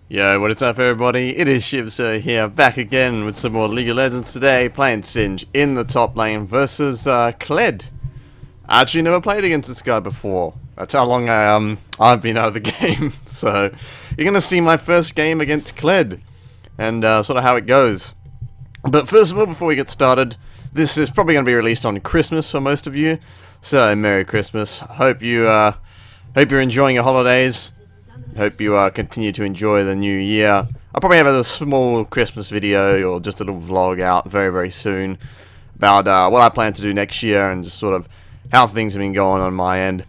Yo, what is up everybody? It is Shivso here, back again with some more League of Legends today, playing Singe in the top lane versus Kled. I actually never played against this guy before. That's how long I've been out of the game. So, you're gonna see my first game against Kled, and sort of how it goes. But first of all, before we get started, this is probably gonna be released on Christmas for most of you. So, Merry Christmas. Hope you're enjoying your holidays. Hope you continue to enjoy the new year. I'll probably have a small Christmas video or just a little vlog out very soon about what I plan to do next year and just sort of how things have been going on my end.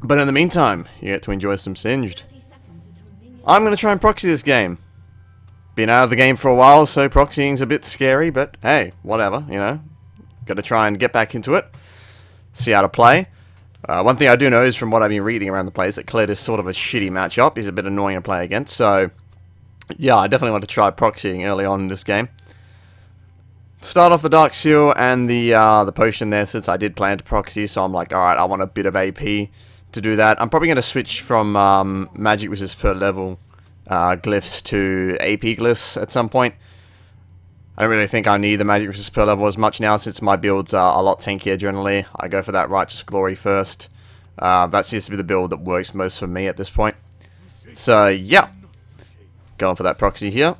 But in the meantime, you get to enjoy some Singed. I'm going to try and proxy this game. Been out of the game for a while, so proxying's a bit scary, but hey, whatever, you know. Got to try and get back into it. See how to play. One thing I do know is from what I've been reading around the place that Kled is sort of a shitty matchup. He's a bit annoying to play against, so yeah, I definitely want to try proxying early on in this game. Start off the Dark Seal and the potion there since I did plan to proxy, so I'm like, alright, I want a bit of AP to do that. I'm probably going to switch from magic resist per level glyphs to AP glyphs at some point. I don't really think I need the magic resist per level as much now since my builds are a lot tankier generally. I go for that Righteous Glory first. That seems to be the build that works most for me at this point. So yeah, going for that proxy here.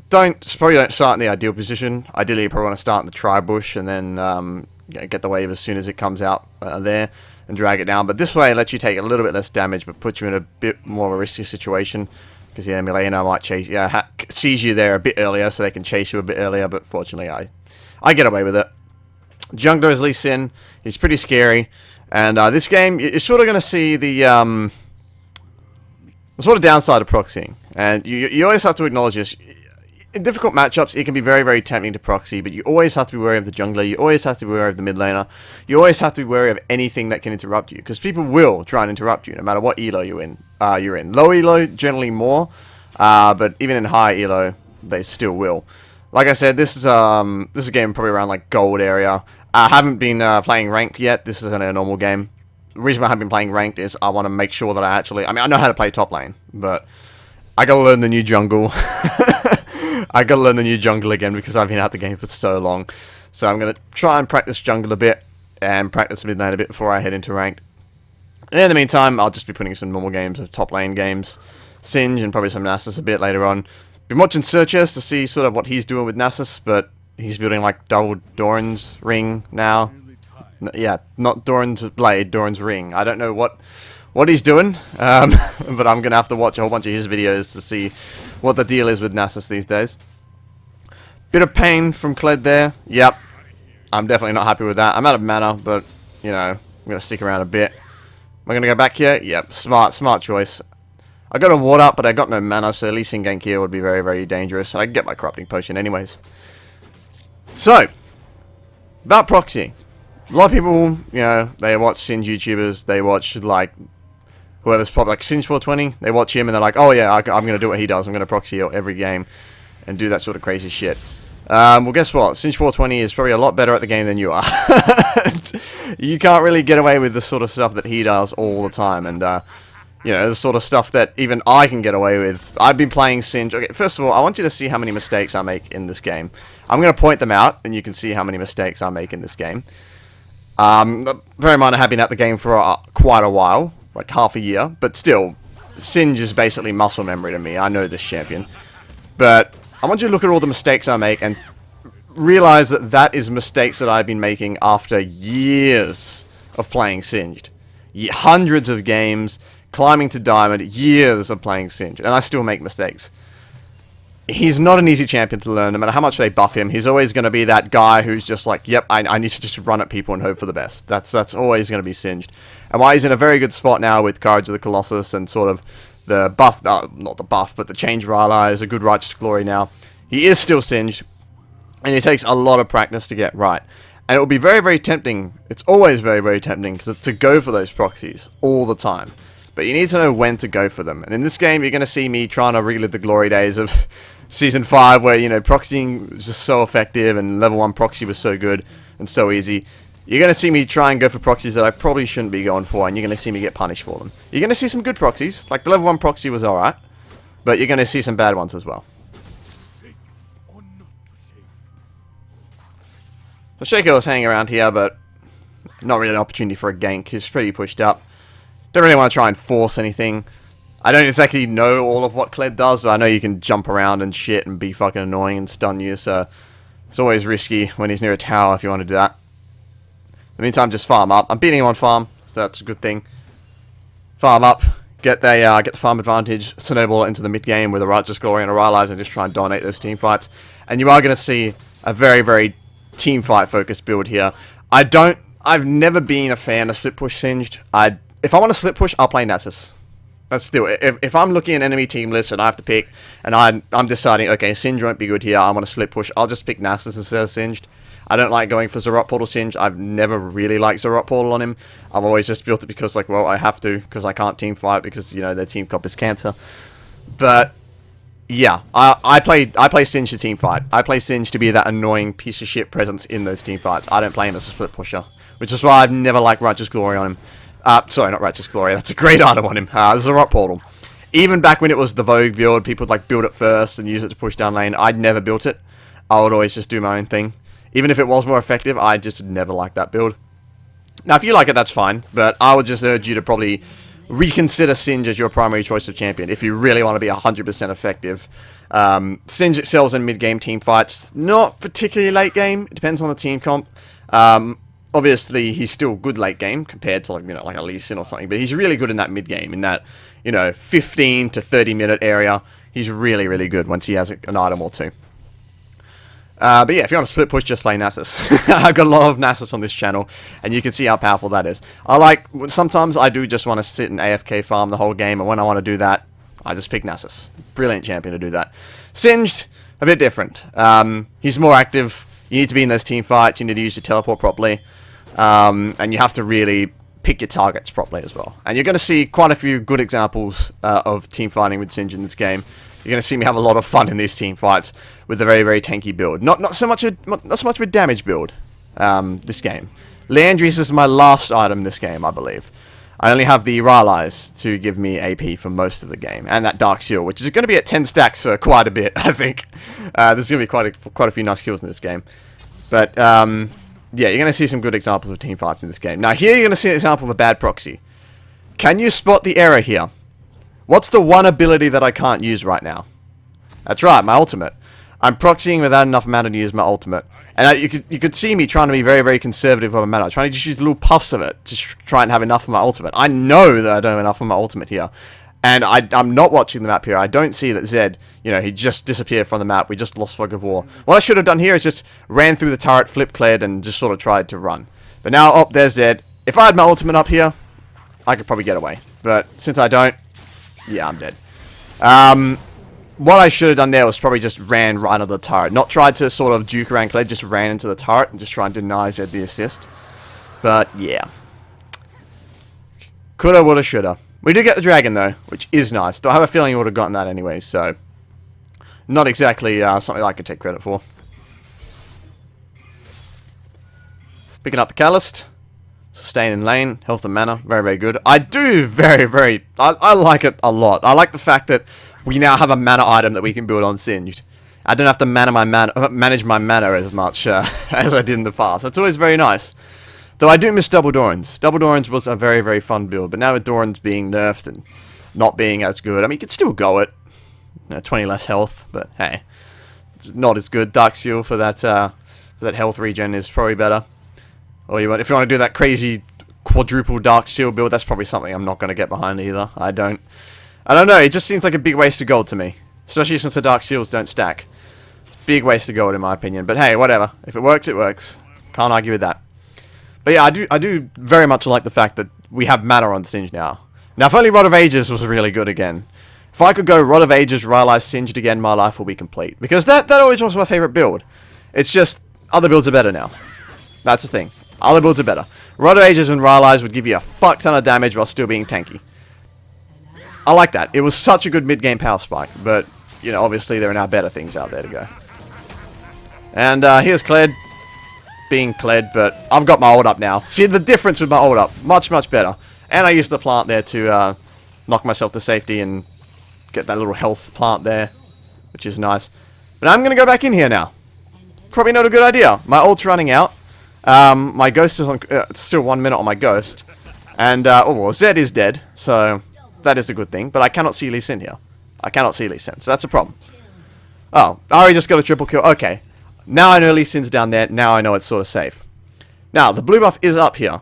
Probably don't start in the ideal position. Ideally you probably want to start in the tri-bush and then get the wave as soon as it comes out there and drag it down. But this way it lets you take a little bit less damage but puts you in a bit more of a risky situation. Because the Milena might chase, sees you there a bit earlier, so they can chase you a bit earlier. But fortunately, I get away with it. Jungler is Lee Sin. He's pretty scary, and this game you're sort of going to see the sort of downside of proxying, and you always have to acknowledge this. In difficult matchups, it can be very tempting to proxy, but you always have to be wary of the jungler, you always have to be wary of the mid laner, you always have to be wary of anything that can interrupt you, because people will try and interrupt you, no matter what elo you're in. Low elo, generally more, but even in high elo, they still will. Like I said, this is a game probably around like gold area. I haven't been playing ranked yet, this isn't a normal game. The reason I haven't been playing ranked is I want to make sure that I mean, I know how to play top lane, but I gotta learn the new jungle. I gotta learn the new jungle again because I've been out the game for so long. So I'm gonna try and practice jungle a bit and practice mid lane a bit before I head into ranked. And in the meantime, I'll just be putting some normal games of top lane games, Singe and probably some Nasus a bit later on. Been watching Searches to see sort of what he's doing with Nasus, but he's building like double Doran's ring now. Yeah, not Doran's blade, Doran's ring. I don't know what he's doing, but I'm gonna have to watch a whole bunch of his videos to see what the deal is with Nasus these days. Bit of pain from Kled there. Yep, I'm definitely not happy with that. I'm out of mana, but you know, I'm gonna stick around a bit. Am I gonna go back here? Yep, smart choice. I got a ward up, but I got no mana, so at least in gank here would be very dangerous. And I can get my corrupting potion anyways. So, about proxy. A lot of people, you know, they watch Singe YouTubers, they watch like whoever's probably like Singe420, they watch him and they're like, oh yeah, I'm going to do what he does. I'm going to proxy every game and do that sort of crazy shit. Well, guess what? Singe420 is probably a lot better at the game than you are. You can't really get away with the sort of stuff that he does all the time. And, you know, the sort of stuff that even I can get away with. I've been playing Singe. Okay, first of all, I want you to see how many mistakes I make in this game. I'm going to point them out and you can see how many mistakes I make in this game. Bear in mind I have been at the game for quite a while. Like half a year, but still, Singe is basically muscle memory to me. I know this champion. But I want you to look at all the mistakes I make and realize that that is mistakes that I've been making after years of playing Singed. Hundreds of games, climbing to Diamond, years of playing Singed, and I still make mistakes. He's not an easy champion to learn, no matter how much they buff him. He's always going to be that guy who's just like, yep, I need to just run at people and hope for the best. That's always going to be Singed. And while he's in a very good spot now with Courage of the Colossus and sort of the buff, not the buff, but the change of allies, a good Righteous Glory now, he is still Singed, and it takes a lot of practice to get right. And it will be very tempting, it's always very tempting, to go for those proxies all the time. But you need to know when to go for them. And in this game, you're going to see me trying to relive the glory days of Season 5, where, you know, proxying was just so effective, and level 1 proxy was so good and so easy. You're going to see me try and go for proxies that I probably shouldn't be going for, and you're going to see me get punished for them. You're going to see some good proxies, like the level 1 proxy was alright. but you're going to see some bad ones as well. So Shaco is hanging around here, but not really an opportunity for a gank. He's pretty pushed up. Don't really want to try and force anything. I don't exactly know all of what Kled does, but I know you can jump around and shit and be fucking annoying and stun you, so it's always risky when he's near a tower if you want to do that. In the meantime, just farm up. I'm beating him on farm, so that's a good thing. Farm up, get the farm advantage, snowball it into the mid game with a Righteous Glory and a Rylai's and just try and dominate those team fights. And you are going to see a very, very team fight focused build here. I've never been a fan of split push Singed. If I want to split push, I'll play Nasus. That's still, if I'm looking at enemy team list and I have to pick, and I'm deciding, okay, Singed won't be good here, I want to split push, I'll just pick Nasus instead of Singed. I don't like going for Zarot Portal Singed. I've never really liked Zarot Portal on him. I've always just built it because, like, well, I have to, because I can't team fight, because, you know, their team comp is Cancer. But yeah, I play Singed to team fight. I play Singed to be that annoying piece of shit presence in those team fights. I don't play him as a split pusher, which is why I've never liked Righteous Glory on him. Sorry, not Righteous Glory. That's a great item on him. Zarot Portal. Even back when it was the Vogue build, people would like build it first and use it to push down lane. I'd never built it. I would always just do my own thing. Even if it was more effective, I just never liked that build. Now, if you like it, that's fine, but I would just urge you to probably reconsider Singed as your primary choice of champion if you really want to be 100% effective. Singed excels in mid-game team fights, not particularly late game. It depends on the team comp. Obviously, he's still good late game compared to, like, you know, like a Lee Sin or something, but he's really good in that mid-game, in that, you know, 15 to 30-minute area. He's really, really good once he has an item or two. But yeah, if you want to split push, just play Nasus. I've got a lot of Nasus on this channel, and you can see how powerful that is. Sometimes I do just want to sit and AFK farm the whole game, and when I want to do that, I just pick Nasus. Brilliant champion to do that. Singed, a bit different. He's more active. You need to be in those team fights. You need to use your teleport properly. And you have to really pick your targets properly as well. And you're going to see quite a few good examples of team fighting with Singed in this game. You're going to see me have a lot of fun in these team fights with a very, very tanky build. Not so much of a damage build this game. Leandri's is my last item this game, I believe. I only have the Rylai's to give me AP for most of the game, and that Dark Seal, which is going to be at 10 stacks for quite a bit, I think. There's going to be quite a few nice kills in this game. But yeah, you're going to see some good examples of team fights in this game. Now here you're going to see an example of a bad proxy. Can you spot the error here? What's the one ability that I can't use right now? That's right, my ultimate. I'm proxying without enough mana to use my ultimate. And you could see me trying to be very, very conservative on my mana. Trying to just use little puffs of it. Just try and have enough of my ultimate. I know that I don't have enough of my ultimate here. And I'm not watching the map here. I don't see that Zed, you know, he just disappeared from the map. We just lost Fog of War. What I should have done here is just ran through the turret, flipped Kled, and just sort of tried to run. But now, oh, there's Zed. If I had my ultimate up here, I could probably get away. But since I don't, yeah, I'm dead. What I should have done there was probably just ran right under the turret. Not tried to sort of juke around Kled, just ran into the turret and just try and deny Zed the assist. But, yeah. Coulda, woulda, shoulda. We did get the dragon, though, which is nice. Though I have a feeling we would have gotten that anyway, so not exactly something I can take credit for. Picking up the Catalyst. Sustain in lane. Health and mana. Very, very good. I do I like it a lot. I like the fact that we now have a mana item that we can build on Singed. I don't have to manage my mana as much as I did in the past. That's always very nice. Though I do miss Double Dorans. Double Dorans was a very, very fun build, but now with Dorans being nerfed and not being as good, I mean, you can still go it. You know, 20 less health, but hey, it's not as good. Dark Seal for that health regen is probably better. Or if you want to do that crazy quadruple Dark Seal build, that's probably something I'm not going to get behind either. I don't know. It just seems like a big waste of gold to me, especially since the Dark Seals don't stack. It's a big waste of gold in my opinion. But hey, whatever. If it works, it works. Can't argue with that. But yeah, I do very much like the fact that we have mana on Singed now. Now, if only Rod of Ages was really good again. If I could go Rod of Ages, Rylai's, Singed again, my life will be complete. Because that always was my favorite build. It's just, other builds are better now. That's the thing. Other builds are better. Rod of Ages and Rylai's would give you a fuck ton of damage while still being tanky. I like that. It was such a good mid-game power spike. But, you know, obviously there are now better things out there to go. And here's Kled. Being Kled, but I've got my ult up now. See the difference with my ult up. Much, much better. And I used the plant there to knock myself to safety and Get that little health plant there, which is nice. But I'm going to go back in here now. Probably not a good idea. My ult's running out. My ghost is on, still 1 minute on my ghost. And, oh, well, Zed is dead, so that is a good thing. But I cannot see Lee Sin here. I cannot see Lee Sin, so that's a problem. Oh, Ari just got a triple kill. Okay. Now I know Lee Sin's down there. Now I know it's sort of safe. Now, the blue buff is up here.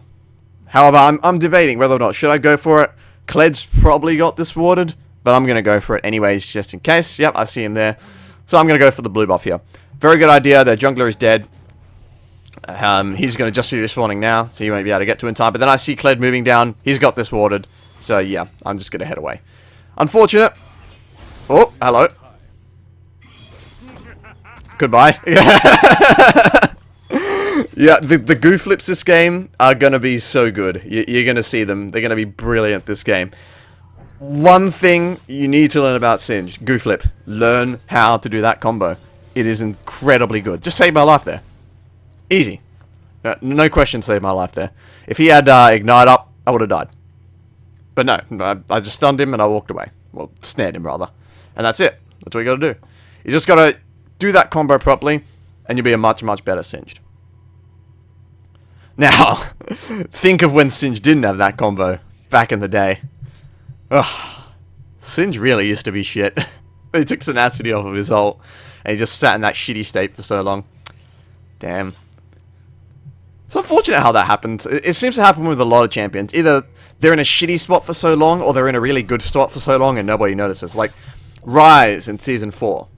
However, I'm debating whether or not should I go for it. Kled's probably got this warded, but I'm going to go for it anyways, just in case. Yep, I see him there. So I'm going to go for the blue buff here. Very good idea. Their jungler is dead. He's going to just be respawning now, so he won't be able to get to in time. But then I see Kled moving down. He's got this warded. So, yeah, I'm just going to head away. Unfortunate. Oh, hello. Goodbye. Yeah, the goo flips this game are going to be so good. You're going to see them. They're going to be brilliant this game. One thing you need to learn about Singed, goo flip. Learn how to do that combo. It is incredibly good. Just saved my life there. Easy. No question saved my life there. If he had Ignite up, I would have died. But no, I just stunned him and I walked away. Well, snared him rather. And that's it. That's what you got to do. You just got to do that combo properly and you'll be a much, much better Singed. Now, think of when Singe didn't have that combo back in the day. Ugh. Singe really used to be shit. He took tenacity off of his ult, and he just sat in that shitty state for so long. Damn. It's unfortunate how that happened. It seems to happen with a lot of champions. Either they're in a shitty spot for so long, or they're in a really good spot for so long, and nobody notices. Like, Rise in Season 4.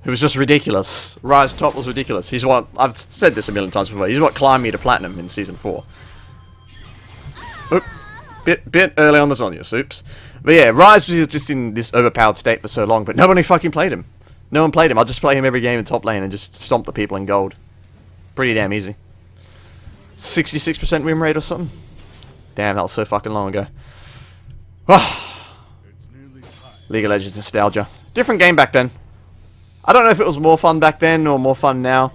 It was just ridiculous. Rise top was ridiculous. He's what, I've said this a million times before, he's what climbed me to platinum in Season 4. Oop. Bit early on the Sonya, oops. But yeah, Rise was just in this overpowered state for so long, but nobody fucking played him. No one played him. I'll just play him every game in top lane and just stomp the people in gold. Pretty damn easy. 66% win rate or something? Damn, that was so fucking long ago. League of Legends nostalgia. Different game back then. I don't know if it was more fun back then or more fun now.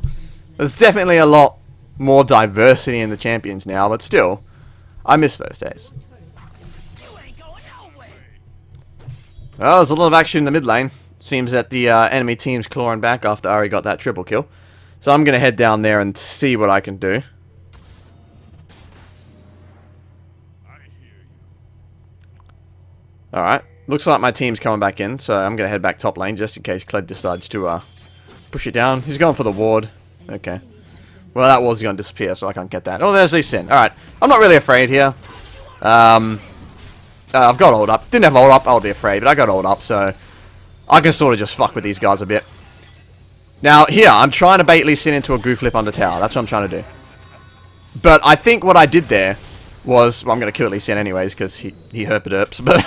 There's definitely a lot more diversity in the champions now, but still, I miss those days. Well, there's a lot of action in the mid lane. Seems that the enemy team's clawing back after Ari got that triple kill. So I'm going to head down there and see what I can do. Alright. Looks like my team's coming back in, so I'm going to head back top lane just in case Kled decides to push it down. He's going for the ward. Okay. Well, that ward's going to disappear, so I can't get that. Oh, there's Lee Sin. Alright. I'm not really afraid here. I've got ult up. Didn't have ult up, I would be afraid, but I got ult up, so I can sort of just fuck with these guys a bit. Now, here, I'm trying to bait Lee Sin into a goo flip under tower. That's what I'm trying to do. But I think what I did there was, well, I'm going to kill Lee Sin anyways, because he herpaderps, but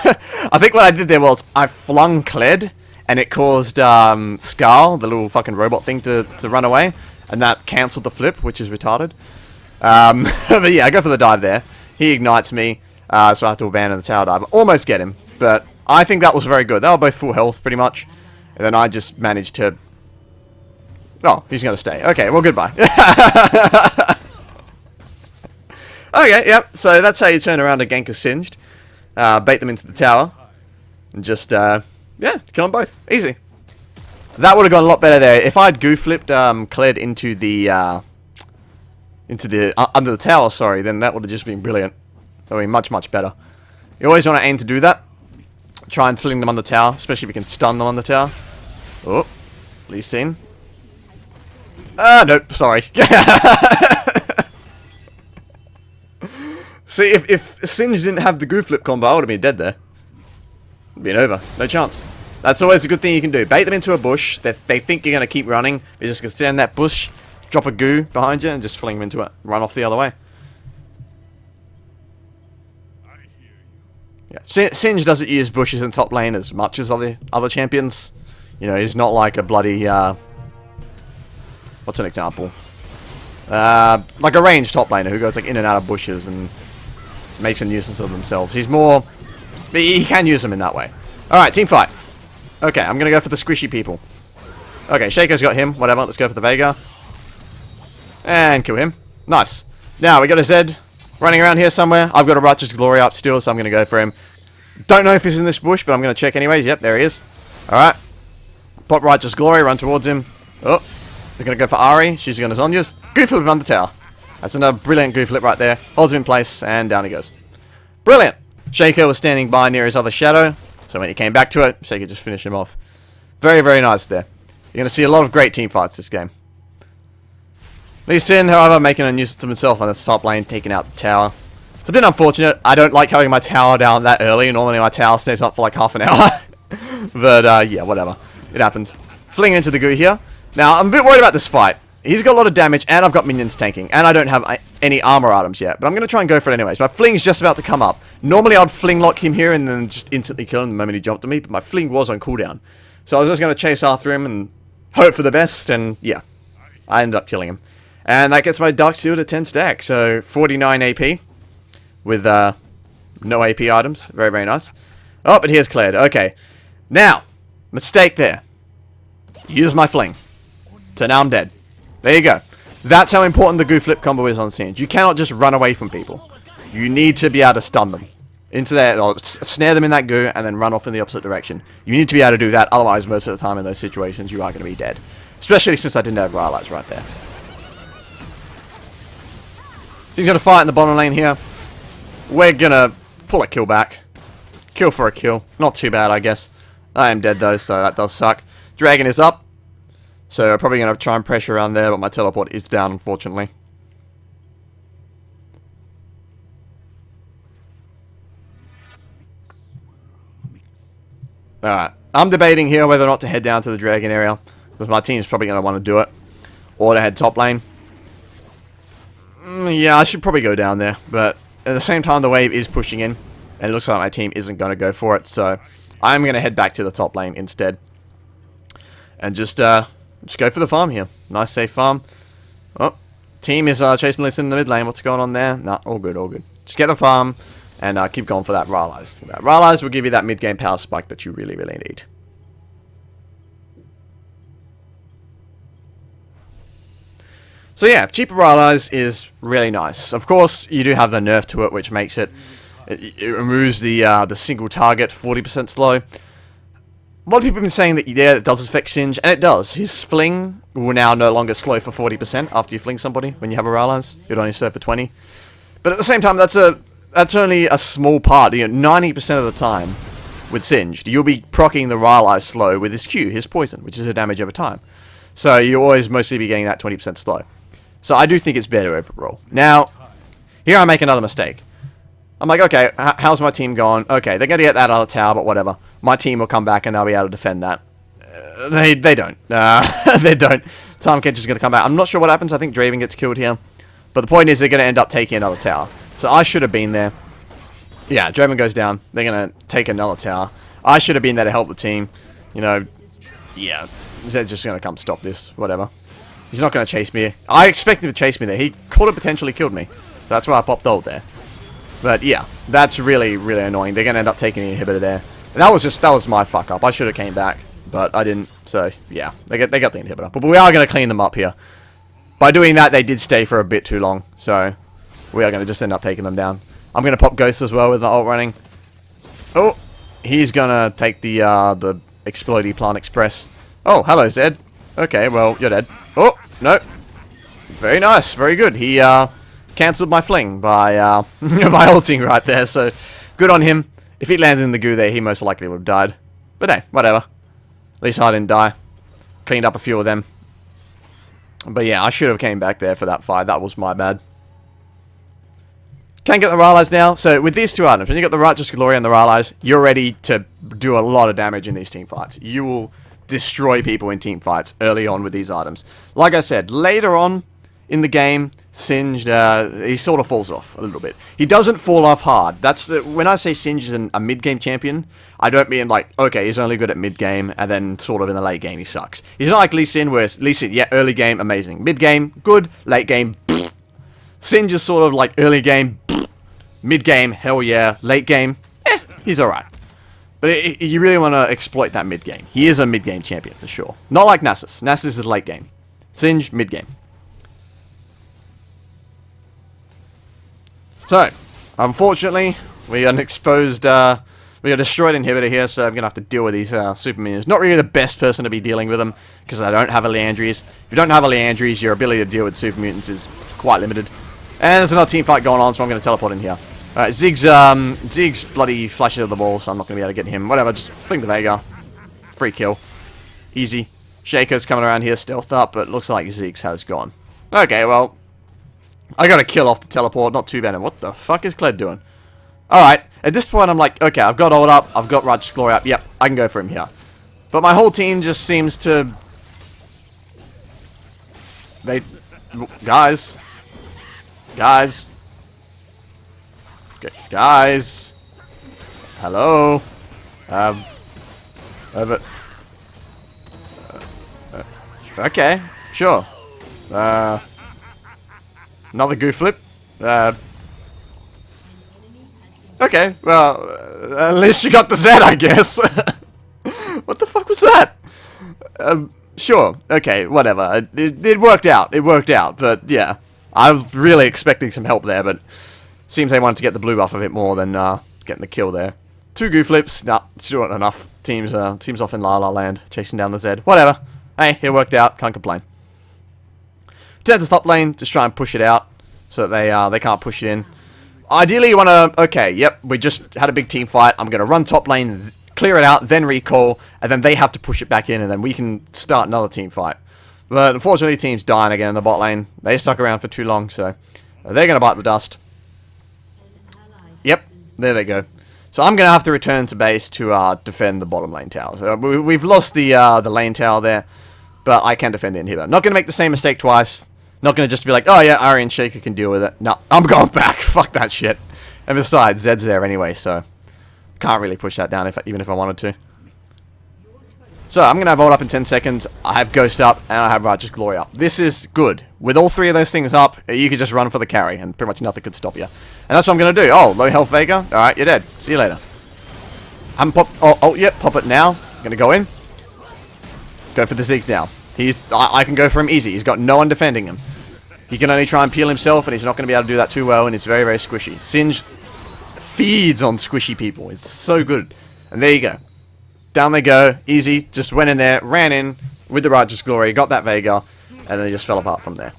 I think what I did there was, I flung Kled, and it caused Scarl, the little fucking robot thing, to run away, and that cancelled the flip, which is retarded. But yeah, I go for the dive there. He ignites me, so I have to abandon the tower dive. Almost get him, but I think that was very good. They were both full health, pretty much, and then I just managed to... Oh, he's going to stay. Okay, well, goodbye. Okay, yep, so that's how you turn around a gank Singed. Bait them into the tower. And just, yeah, kill them both. Easy. That would have gone a lot better there. If I'd goo flipped Kled into the, under the tower, sorry, then that would have just been brilliant. That would be much, much better. You always want to aim to do that. Try and fling them on the tower, especially if you can stun them on the tower. Oh, Lee Sin. Nope, sorry. See, if Singe didn't have the goo flip combo, I would have been dead there. Been over. No chance. That's always a good thing you can do. Bait them into a bush. They think you're going to keep running. You're just going to stand in that bush, drop a goo behind you, and just fling them into it. Run off the other way. Yeah. Singe doesn't use bushes in top lane as much as other champions. You know, he's not like a bloody... what's an example? Like a ranged top laner who goes like in and out of bushes and makes a nuisance of themselves. He's more... He can use them in that way. Alright, team fight. Okay, I'm going to go for the squishy people. Okay, Shaco's got him. Whatever, let's go for the Veigar. And kill him. Nice. Now, we got a Zed running around here somewhere. I've got a Righteous Glory up still, so I'm going to go for him. Don't know if he's in this bush, but I'm going to check anyways. Yep, there he is. Alright. Pop Righteous Glory, run towards him. Oh, they're going to go for Ari. She's going to Zonya's. Goof flip on the tower. That's another brilliant goof flip right there. Holds him in place, and down he goes. Brilliant! Shaker was standing by near his other shadow, so when he came back to it, Shaker just finished him off. Very, very nice there. You're going to see a lot of great team fights this game. Lee Sin, however, making a nuisance of himself on the top lane, taking out the tower. It's a bit unfortunate. I don't like having my tower down that early. Normally my tower stays up for like half an hour. But, yeah, whatever. It happens. Fling into the goo here. Now, I'm a bit worried about this fight. He's got a lot of damage, and I've got minions tanking. And I don't have any armor items yet. But I'm going to try and go for it anyways. My fling's just about to come up. Normally, I'd fling lock him here and then just instantly kill him the moment he jumped at me. But my fling was on cooldown. So I was just going to chase after him and hope for the best. And, yeah. I ended up killing him. And that gets my Dark Seal to 10 stack. So, 49 AP. With, no AP items. Very, very nice. Oh, but here's Kled. Okay. Now, mistake there. Use my fling. So now I'm dead. There you go. That's how important the goo flip combo is on Singe. You cannot just run away from people. You need to be able to stun them. Into there, or snare them in that goo, and then run off in the opposite direction. You need to be able to do that, otherwise most of the time in those situations you are going to be dead. Especially since I didn't have Rylai's right there. He's going to fight in the bottom lane here. We're going to pull a kill back. Kill for a kill. Not too bad, I guess. I am dead though, so that does suck. Dragon is up. So I'm probably going to try and pressure around there, but my teleport is down, unfortunately. Alright. I'm debating here whether or not to head down to the dragon area. Because my team's probably going to want to do it. Or to head top lane. Yeah, I should probably go down there. But at the same time, the wave is pushing in. And it looks like my team isn't going to go for it. So I'm going to head back to the top lane instead. And just go for the farm here. Nice safe farm. Oh, team is chasing Lee Sin in the mid lane. What's going on there? Nah, all good, all good. Just get the farm and keep going for that Rylai's. That Rylai's will give you that mid-game power spike that you really, really need. So yeah, cheaper Rylai's is really nice. Of course, you do have the nerf to it, which makes it removes the single target 40% slow. A lot of people have been saying that, yeah, it does affect Singe, and it does. His fling will now no longer slow for 40% after you fling somebody when you have a Rylai's. It only slow for 20. But at the same time, that's only a small part. You know, 90% of the time with Singed, you'll be proccing the Rylai's slow with his Q, his poison, which is a damage over time. So you'll always mostly be getting that 20% slow. So I do think it's better overall. Now, here I make another mistake. I'm like, okay, how's my team going? Okay, they're going to get that other tower, but whatever. My team will come back and they'll be able to defend that. They don't. They don't. Time Catch is going to come back. I'm not sure what happens. I think Draven gets killed here. But the point is they're going to end up taking another tower. So I should have been there. Yeah, Draven goes down. They're going to take another tower. I should have been there to help the team. You know, yeah. Zed's just going to come stop this. Whatever. He's not going to chase me. I expected him to chase me there. He could have potentially killed me. So that's why I popped ult there. But yeah, that's really, really annoying. They're going to end up taking the inhibitor there. And that was my fuck up. I should have came back, but I didn't. So yeah, they got the inhibitor. But we are going to clean them up here. By doing that, they did stay for a bit too long. So we are going to just end up taking them down. I'm going to pop Ghost as well with my ult running. Oh, he's going to take the Explodey Plant Express. Oh, hello, Zed. Okay, well, you're dead. Oh, no. Very nice. Very good. He cancelled my fling by by ulting right there, so good on him. If he landed in the goo there, he most likely would have died. But hey, whatever. At least I didn't die. Cleaned up a few of them. But yeah, I should have came back there for that fight. That was my bad. Can't get the Rylai's now. So with these two items, when you got the Righteous Glory and the Rylai's, you're ready to do a lot of damage in these team fights. You will destroy people in team fights early on with these items. Like I said, later on in the game, Singed, he sort of falls off a little bit. He doesn't fall off hard. That's when I say Singed is a mid-game champion, I don't mean like, okay, he's only good at mid-game, and then sort of in the late game he sucks. He's not like Lee Sin, where Lee Sin, yeah, early game, amazing. Mid-game, good. Late game, pfft. Singed is sort of like early game, pfft. Mid-game, hell yeah. Late game, he's alright. But you really want to exploit that mid-game. He is a mid-game champion, for sure. Not like Nasus. Nasus is late game. Singed, mid-game. So, unfortunately, we unexposed We got a destroyed inhibitor here, so I'm going to have to deal with these super minions. Not really the best person to be dealing with them, because I don't have a Leandries. If you don't have a Leandries, your ability to deal with super mutants is quite limited. And there's another team fight going on, so I'm going to teleport in here. Alright, Ziggs bloody flashes at the ball, so I'm not going to be able to get him. Whatever, just fling the Vega. Free kill. Easy. Shaco's coming around here, stealth up, but looks like Ziggs has gone. Okay, well, I got a kill off the teleport, not too bad. And what the fuck is Kled doing? Alright, at this point I'm like, okay, I've got ult up, I've got Righteous Glory up, yep, I can go for him here. But my whole team just seems to... Guys. Hello? Over... Okay, sure. Another goof flip. Okay, well, at least you got the Z, I guess. What the fuck was that? Sure, okay, whatever. It worked out. It worked out, but yeah. I was really expecting some help there, but seems they wanted to get the blue buff a bit more than getting the kill there. 2 goof flips. Nah, still not enough. Teams off in La La Land, chasing down the Z. Whatever. Hey, it worked out. Can't complain. Turn to top lane, just try and push it out so that they can't push it in. Ideally, you want to... Okay, yep, we just had a big team fight. I'm going to run top lane, clear it out, then recall, and then they have to push it back in, and then we can start another team fight. But unfortunately, team's dying again in the bot lane. They stuck around for too long, so they're going to bite the dust. Yep, there they go. So I'm going to have to return to base to defend the bottom lane tower. So we've lost the lane tower there, but I can defend the inhibitor. Not going to make the same mistake twice. Not going to just be like, oh yeah, Ari and Shaker can deal with it. No, I'm going back. Fuck that shit. And besides, Zed's there anyway, so can't really push that down even if I wanted to. So I'm going to have ult up in 10 seconds. I have Ghost up, and I have Righteous Glory up. This is good. With all 3 of those things up, you can just run for the carry, and pretty much nothing could stop you. And that's what I'm going to do. Oh, low health Vega. Alright, you're dead. See you later. I'm pop. Oh, yep, pop it now. I'm going to go in. Go for the Ziggs now. I can go for him easy. He's got no one defending him. He can only try and peel himself, and he's not going to be able to do that too well, and he's very, very squishy. Singe feeds on squishy people. It's so good. And there you go. Down they go. Easy. Just went in there, ran in with the Righteous Glory, got that Vega, and then they just fell apart from there.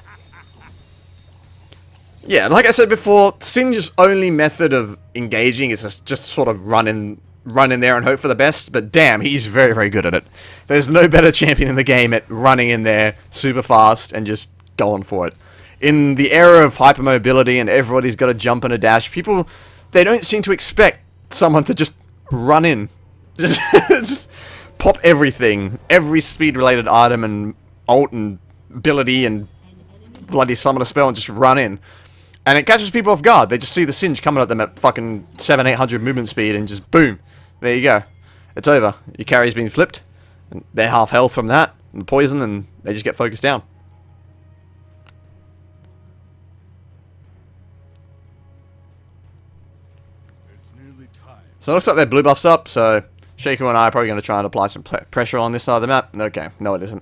Yeah, like I said before, Singe's only method of engaging is just sort of run in there and hope for the best, but damn, he's very, very good at it. There's no better champion in the game at running in there super fast and just going for it. In the era of hypermobility and everybody's got to jump and a dash, people, they don't seem to expect someone to just run in. Just pop everything, every speed-related item and ult and ability and bloody summon a spell and just run in. And it catches people off guard. They just see the Singe coming at them at fucking 700-800 movement speed and just boom. There you go. It's over. Your carry's been flipped. And they're half health from that and poison, and they just get focused down. So it looks like their blue buff's up, so Shaker and I are probably going to try and apply some pressure on this side of the map. Okay, no it isn't.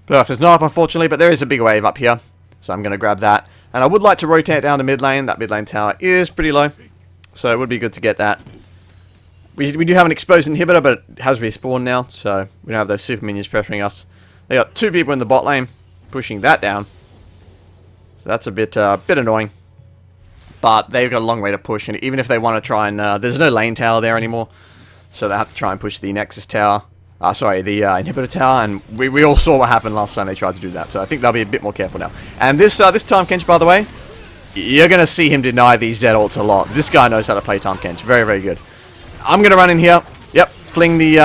Blue buff is not up, unfortunately, but there is a big wave up here, so I'm going to grab that. And I would like to rotate down to mid lane. That mid lane tower is pretty low, so it would be good to get that. We do have an exposed inhibitor, but it has respawned now, so we don't have those super minions pressuring us. They got 2 people in the bot lane pushing that down, so that's a bit annoying. But they've got a long way to push, and even if they want to try and... there's no lane tower there anymore, so they have to try and push the Nexus tower. Sorry, the inhibitor tower, and we all saw what happened last time they tried to do that, so I think they'll be a bit more careful now. And this Tahm Kench, by the way, you're going to see him deny these dead ults a lot. This guy knows how to play Tahm Kench. Very, very good. I'm going to run in here. Yep, fling the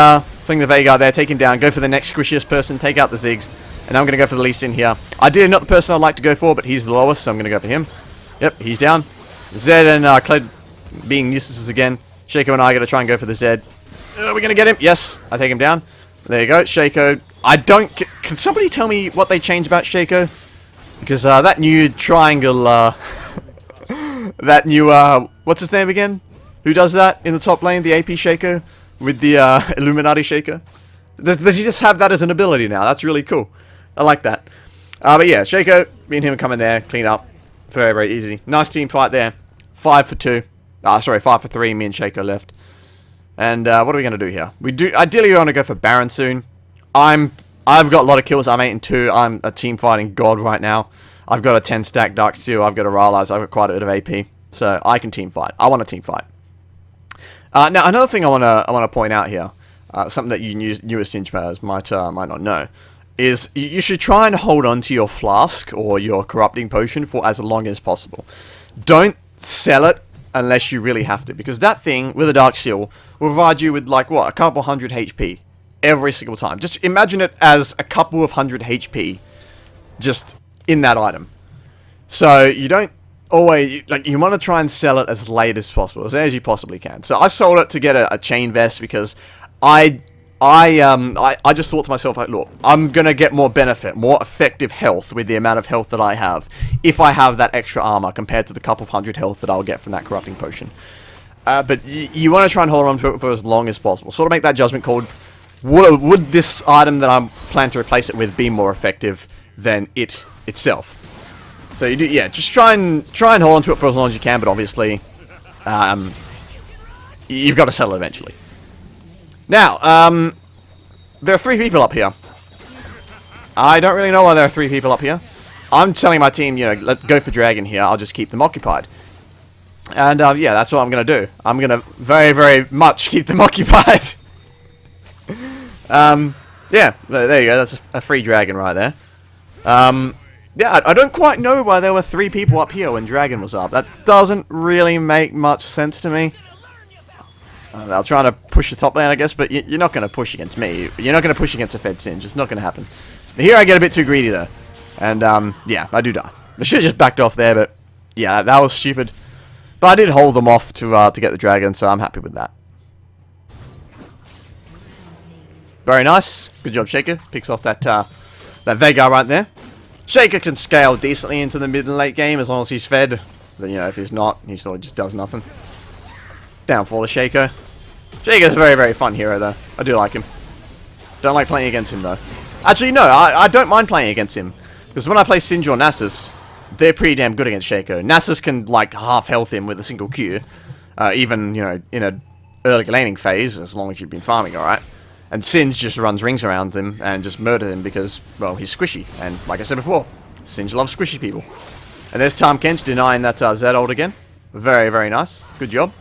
Veigar there, take him down, go for the next squishiest person, take out the Ziggs, and I'm going to go for the Lee Sin here. Ideally not the person I'd like to go for, but he's the lowest, so I'm going to go for him. Yep, he's down. Zed and Kled being useless again. Shaco and I got to try and go for the Zed. Are we going to get him? Yes, I take him down. There you go, Shaco. Can somebody tell me what they changed about Shaco? Because that new triangle, that new, what's his name again? Who does that in the top lane? The AP Shaco with the Illuminati Shaco? Does he just have that as an ability now? That's really cool. I like that. But yeah, Shaco, me and him come in there, clean up. Very, very easy. Nice team fight there. 5 for 2. Sorry, 5 for 3. Me and Shaco left. And what are we going to do here? Ideally, we want to go for Baron soon. I've got a lot of kills. I'm 8 and 2. I'm a team fighting god right now. I've got a 10 stack Dark Steel. I've got a Rylai's. I've got quite a bit of AP. So I can team fight. I want to team fight. Now, another thing I want to point out here, something that you newer Singe players might not know, is you should try and hold on to your flask or your corrupting potion for as long as possible. Don't sell it unless you really have to, because that thing with a Dark Seal will provide you with, like, what, a couple hundred HP every single time. Just imagine it as a couple of hundred HP just in that item. So you don't always, like, you want to try and sell it as late as possible, as you possibly can. So I sold it to get a chain vest because I just thought to myself, like, look, I'm gonna get more benefit, more effective health with the amount of health that I have if I have that extra armor compared to the couple of hundred health that I'll get from that corrupting potion. But you want to try and hold on to it for as long as possible. Sort of make that judgment call. Would this item that I'm planning to replace it with be more effective than it itself? So you do, yeah. Just try and hold on to it for as long as you can. But obviously, you've got to settle eventually. Now, there are 3 people up here. I don't really know why there are 3 people up here. I'm telling my team, you know, let's go for Dragon here. I'll just keep them occupied. And, yeah, that's what I'm going to do. I'm going to very, very much keep them occupied. Yeah, there you go. That's a free Dragon right there. Yeah, I don't quite know why there were 3 people up here when Dragon was up. That doesn't really make much sense to me. They'll try to push the top lane, I guess, but you're not going to push against me. You're not going to push against a Fed Singe. It's not going to happen. But here I get a bit too greedy, though. And, yeah, I do die. I should have just backed off there, but, yeah, that was stupid. But I did hold them off to get the Dragon, so I'm happy with that. Very nice. Good job, Shaker. Picks off that Veigar right there. Shaker can scale decently into the mid and late game as long as he's fed. But, you know, if he's not, he sort of just does nothing. Downfall of Shaker. Shaker's a very, very fun hero, though. I do like him. Don't like playing against him, though. Actually, no, I don't mind playing against him. Because when I play Singe or Nasus, they're pretty damn good against Shaker. Nasus can, like, half health him with a single Q. Even, you know, in an early laning phase, as long as you've been farming, alright? And Singe just runs rings around him and just murders him because, well, he's squishy. And, like I said before, Singe loves squishy people. And there's Tahm Kench denying that Z ult again. Very, very nice. Good job.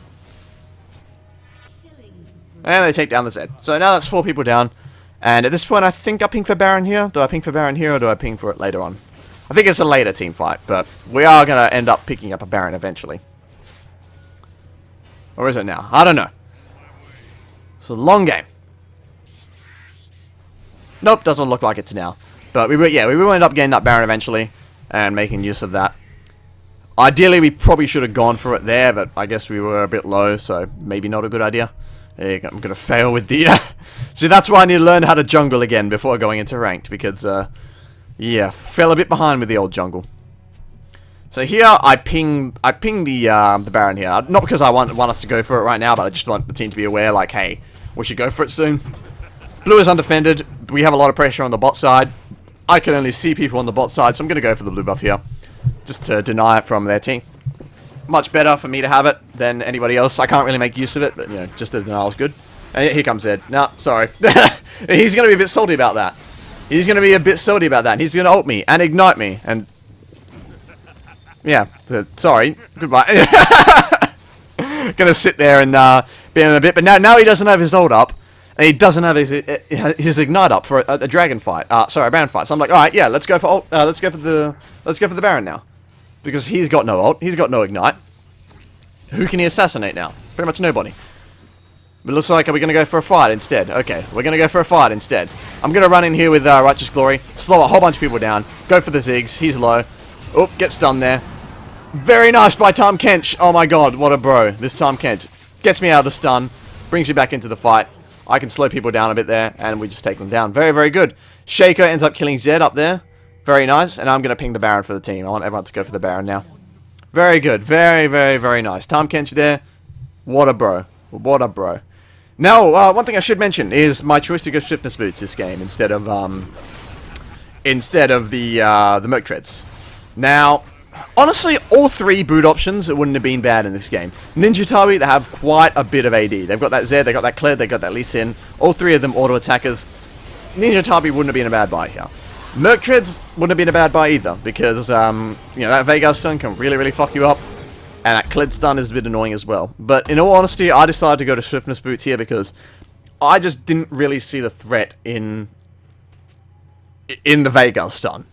And they take down the Zed. So now that's 4 people down. And at this point, I think I ping for Baron here. Do I ping for Baron here, or do I ping for it later on? I think it's a later team fight, but we are going to end up picking up a Baron eventually. Or is it now? I don't know. It's a long game. Nope, doesn't look like it's now. But we will end up getting that Baron eventually, and making use of that. Ideally, we probably should have gone for it there, but I guess we were a bit low, so maybe not a good idea. I'm going to fail with the... See, that's why I need to learn how to jungle again before going into ranked, because, yeah, fell a bit behind with the old jungle. So here, I ping the Baron here. Not because I want us to go for it right now, but I just want the team to be aware, like, hey, we should go for it soon. Blue is undefended. We have a lot of pressure on the bot side. I can only see people on the bot side, so I'm going to go for the blue buff here. Just to deny it from their team. Much better for me to have it than anybody else. I can't really make use of it, but, you know, just the denial is good. And here comes Zed. No, sorry. He's going to be a bit salty about that. He's going to be a bit salty about that. And he's going to ult me and ignite me. And, yeah, sorry. Goodbye. Going to sit there and be in a bit. But now he doesn't have his ult up. And he doesn't have his ignite up for a dragon fight. Sorry, a Baron fight. So I'm like, all right, yeah, let's go for the Baron now, because he's got no ult, he's got no ignite. Who can he assassinate now? Pretty much nobody. But it looks like we're gonna go for a fight instead. Okay, we're gonna go for a fight instead. I'm gonna run in here with Righteous Glory, slow a whole bunch of people down, go for the Ziggs. He's low. Oh, get stunned there. Very nice by Tahm Kench. Oh my god, what a bro. This Tahm Kench gets me out of the stun, brings you back into the fight. I can slow people down a bit there, and we just take them down. Very, very good. Shaker ends up killing Zed up there. Very nice. And I'm going to ping the Baron for the team. I want everyone to go for the Baron now. Very good. Very, very, very nice. Tahm Kench there. What a bro. What a bro. Now, one thing I should mention is my choice to go Swiftness Boots this game instead of the Merc Treads. Now, Honestly, all three boot options wouldn't have been bad in this game. Ninja Tabi, they have quite a bit of AD. They've got that Zed, they've got that Kled, they've got that Lee Sin. All three of them auto-attackers. Ninja Tabi wouldn't have been a bad buy here. Merc Treads wouldn't have been a bad buy either, because, you know, that Veigar stun can really, really fuck you up. And that Kled stun is a bit annoying as well. But in all honesty, I decided to go to Swiftness boots here because I just didn't really see the threat in the Veigar stun.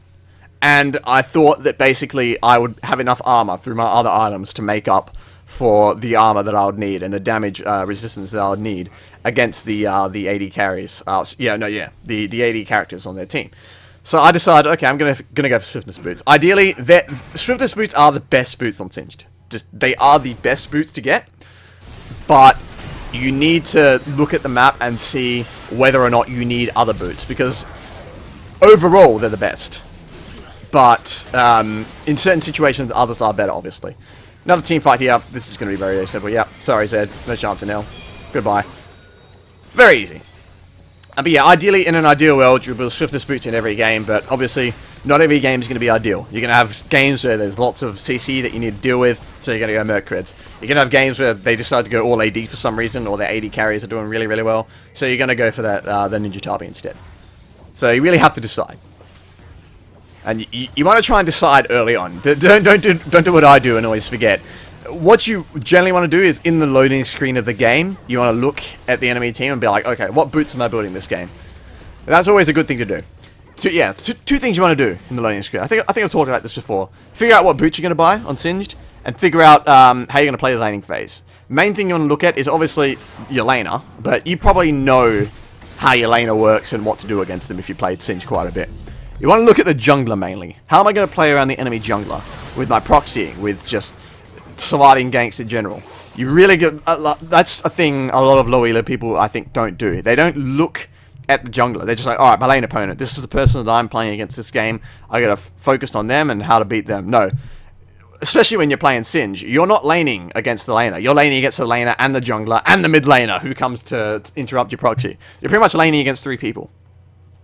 And I thought that basically I would have enough armor through my other items to make up for the armor that I would need and the damage resistance that I would need against the AD carries. The AD characters on their team. So I decided, okay, I'm gonna go for Swiftness boots. Ideally, Swiftness boots are the best boots on Singed. They are the best boots to get, but you need to look at the map and see whether or not you need other boots, because overall they're the best. But in certain situations, others are better, obviously. Another team fight here. This is going to be very, very simple. Yeah, sorry, Zed. No chance in hell. Goodbye. Very easy. But yeah, ideally, in an ideal world, you build Swiftness boots in every game, but obviously, not every game is going to be ideal. You're going to have games where there's lots of CC that you need to deal with, so you're going to go Merc Creds. You're going to have games where they decide to go all AD for some reason, or their AD carries are doing really, really well, so you're going to go for that the Ninja Tabi instead. So you really have to decide. And you want to try and decide early on. Don't do what I do and always forget. What you generally want to do is, in the loading screen of the game, you want to look at the enemy team and be like, okay, what boots am I building this game? And that's always a good thing to do. So yeah, two things you want to do in the loading screen. I think I've talked about this before. Figure out what boots you're going to buy on Singed, and figure out how you're going to play the laning phase. Main thing you want to look at is obviously your laner, but you probably know how your laner works and what to do against them if you played Singed quite a bit. You want to look at the jungler mainly. How am I going to play around the enemy jungler? With my proxying, with just surviving ganks in general. You really get... that's a thing a lot of low elo people, I think, don't do. They don't look at the jungler. They're just like, alright, my lane opponent. This is the person that I'm playing against this game. I got to focus on them and how to beat them. No. Especially when you're playing Singe. You're not laning against the laner. You're laning against the laner and the jungler and the mid laner who comes to interrupt your proxy. You're pretty much laning against 3 people.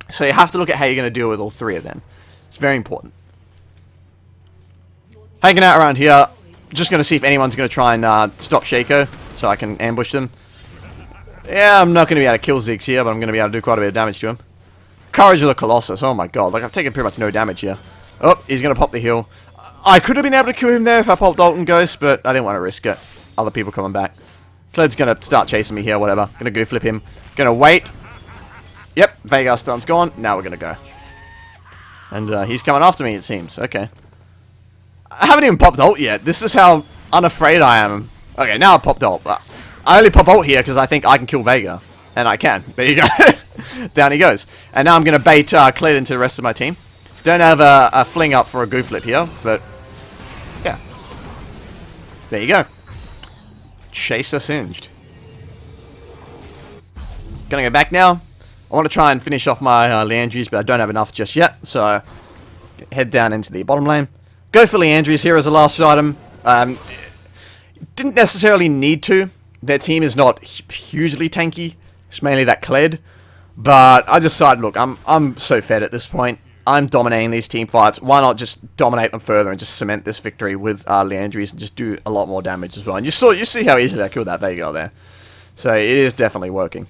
So you have to look at how you're going to deal with all 3 of them. It's very important. Hanging out around here. Just going to see if anyone's going to try and stop Shaco so I can ambush them. Yeah, I'm not going to be able to kill Ziggs here, but I'm going to be able to do quite a bit of damage to him. Courage of the Colossus. Oh my god. Like, I've taken pretty much no damage here. Oh, he's going to pop the heal. I could have been able to kill him there if I popped Ult and Ghost, but I didn't want to risk it. Other people coming back. Kled's going to start chasing me here, whatever. Going to go flip him. Going to wait. Yep, Veigar stun's gone. Now we're going to go. And he's coming after me, it seems. Okay. I haven't even popped ult yet. This is how unafraid I am. Okay, now I popped ult. I only pop ult here because I think I can kill Veigar. And I can. There you go. Down he goes. And now I'm going to bait Kled into the rest of my team. Don't have a fling up for a goof flip here, but yeah. There you go. Chaser Singed. Gonna go back now. I want to try and finish off my Leandries, but I don't have enough just yet, so head down into the bottom lane. Go for Leandries here as a last item. Didn't necessarily need to. Their team is not hugely tanky. It's mainly that Kled. But I decided, look, I'm so fed at this point. I'm dominating these team fights. Why not just dominate them further and just cement this victory with Leandries and just do a lot more damage as well. And you see how easily I killed that Veigar there. So it is definitely working.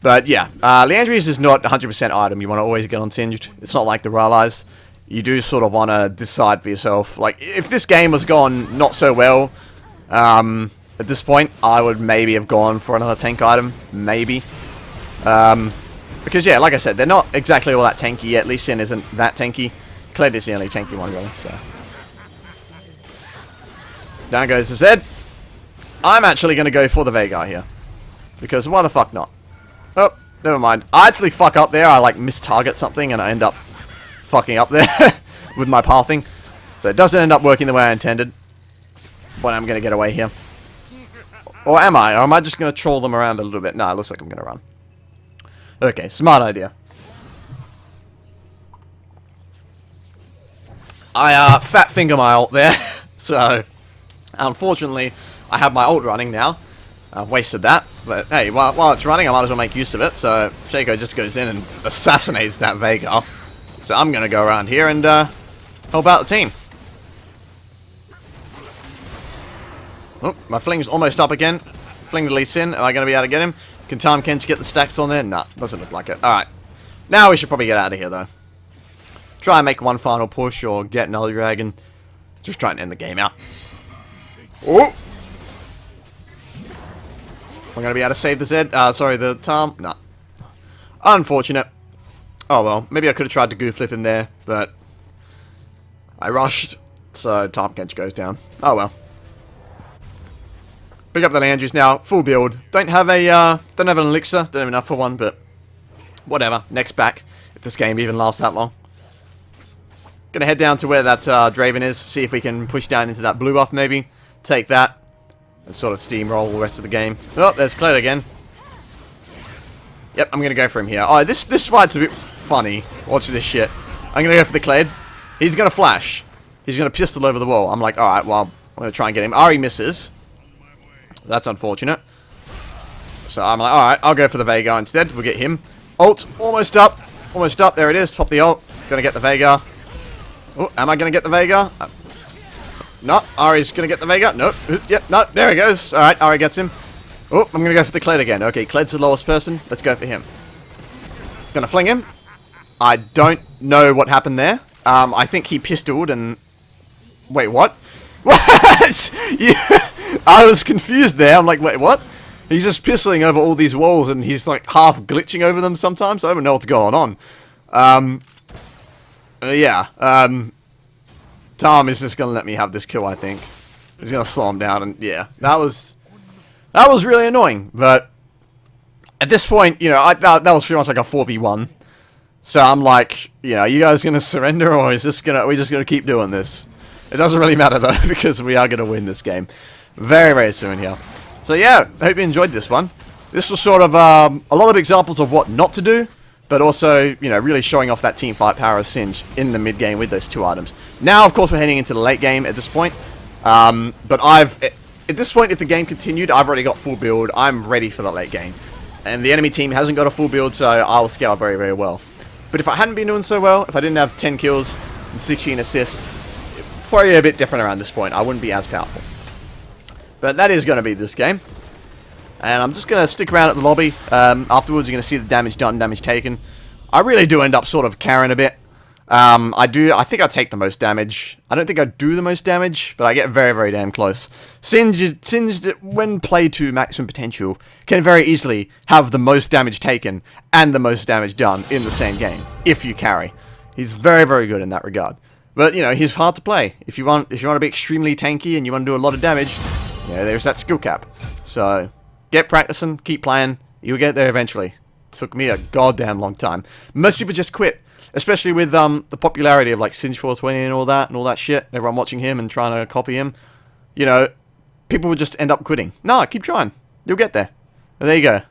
But yeah, Leandries is not 100% item you want to always get on Singed. It's not like the Rylai's. You do sort of want to decide for yourself. Like, if this game was gone not so well, at this point, I would maybe have gone for another tank item. Maybe. Because yeah, like I said, they're not exactly all that tanky yet. Lee Sin isn't that tanky. Kled is the only tanky one, really. So down goes the Zed. I'm actually going to go for the Veigar here. Because why the fuck not? Oh, never mind. I actually fuck up there. I like mistarget something and I end up fucking up there with my pathing. So it doesn't end up working the way I intended. But I'm going to get away here. Or am I? Or am I just going to troll them around a little bit? No, it looks like I'm going to run. Okay, smart idea. I fat finger my ult there. So, unfortunately, I have my ult running now. I've wasted that. But hey, while it's running, I might as well make use of it. So, Shaco just goes in and assassinates that Veigar. So I'm going to go around here and How about the team? Oh, my fling's almost up again. Fling the Lee Sin. Am I going to be able to get him? Can Tahm Kench get the stacks on there? Nah, doesn't look like it. Alright. Now we should probably get out of here, though. Try and make one final push or get another dragon. Just try and end the game out. Oh! Am I going to be able to save the Zed? Sorry, the Tahm? Nah. Unfortunate. Oh, well. Maybe I could have tried to goo flip him there, but I rushed, so Tahm Kench goes down. Oh, well. Pick up the Landry's now, full build. Don't have an elixir, don't have enough for one, but whatever. Next back, if this game even lasts that long. Gonna head down to where that Draven is, see if we can push down into that blue buff maybe. Take that, and sort of steamroll the rest of the game. Oh, there's Kled again. Yep, I'm gonna go for him here. Oh, this fight's a bit funny. Watch this shit. I'm gonna go for the Kled. He's gonna flash. He's gonna pistol over the wall. I'm like, alright, well, I'm gonna try and get him. Ari misses. That's unfortunate. So I'm like, alright, I'll go for the Veigar instead. We'll get him. Ult, almost up. Almost up. There it is. Pop the ult. Gonna get the Veigar. Oh, am I gonna get the Veigar? No, Ari's gonna get the Veigar. No. Yep, no, there he goes. Alright, Ari gets him. Oh, I'm gonna go for the Kled again. Okay, Kled's the lowest person. Let's go for him. Gonna fling him. I don't know what happened there. I think he pistoled and... Wait, what? What? Yeah. I was confused there. I'm like, wait, what? He's just pistoling over all these walls and he's like half glitching over them sometimes. I don't know what's going on. Yeah. Tahm is just going to let me have this kill, I think. He's going to slow him down and yeah. That was really annoying. But at this point, you know, that was pretty much like a 4v1. So I'm like, you know, are you guys going to surrender or is this are we just going to keep doing this? It doesn't really matter though because we are going to win this game. Very, very soon here. So yeah, I hope you enjoyed this one. This was sort of a lot of examples of what not to do, but also, you know, really showing off that team fight power of Singe in the mid game with those two items. Now, of course, we're heading into the late game at this point. But at this point, if the game continued, I've already got full build. I'm ready for the late game. And the enemy team hasn't got a full build, so I'll scale very, very well. But if I hadn't been doing so well, if I didn't have 10 kills and 16 assists, probably a bit different around this point. I wouldn't be as powerful. But that is going to be this game. And I'm just going to stick around at the lobby. Afterwards, you're going to see the damage done, damage taken. I really do end up sort of carrying a bit. I think I take the most damage. I don't think I do the most damage, but I get very, very damn close. Singe, when played to maximum potential, can very easily have the most damage taken and the most damage done in the same game, if you carry. He's very, very good in that regard. But, you know, he's hard to play. If you want to be extremely tanky and you want to do a lot of damage, you know, there's that skill cap. So, get practicing, keep playing, you'll get there eventually. Took me a goddamn long time. Most people just quit. Especially with the popularity of like Singe 420 and all that shit. Everyone watching him and trying to copy him. You know, people would just end up quitting. Nah, keep trying. You'll get there. And there you go.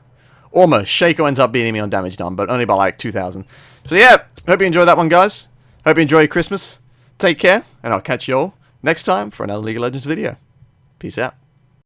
Almost. Shaco ends up beating me on damage done, but only by like 2,000. So yeah, hope you enjoyed that one, guys. Hope you enjoy your Christmas. Take care, and I'll catch you all next time for another League of Legends video. Peace out.